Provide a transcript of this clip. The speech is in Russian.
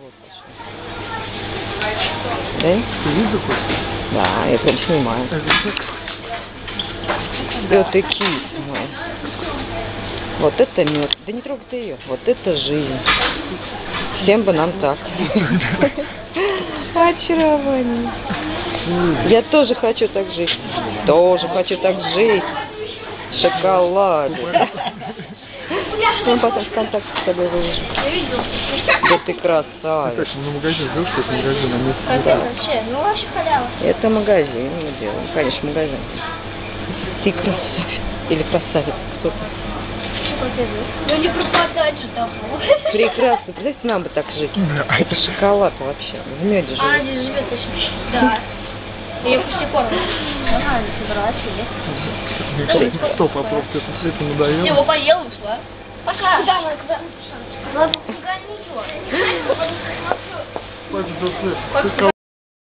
Вот пошли. Да? Ты видел хоть? Да, я прям снимаю. Вот и кит мой. Вот это мед. Да не трогай ты ее. Вот это жизнь. Всем бы нам так. Очарование. Я тоже хочу так жить. Тоже хочу так жить. Шоколад. Ну, потом в контакт с тобой выложу. Да ты красавец. Кстати, на магазин, видел, что это магазин, а место Как это вообще? Ну, вообще халява. Это магазин мы делаем. Конечно, магазин. Ты красавец. Или красавец. Кто-то. Ну, не пропадать же того. Прекрасно. Знаете, нам бы так жить. Это шоколад вообще. В меде А, живет. не живет еще. Да. Я ее почти кормлю. Ага, собралась и Мне кажется, стоп, вопрос, это надоело. его поела, ушла. Пока. Куда она? Куда? Ладно, куда не идет. Пока.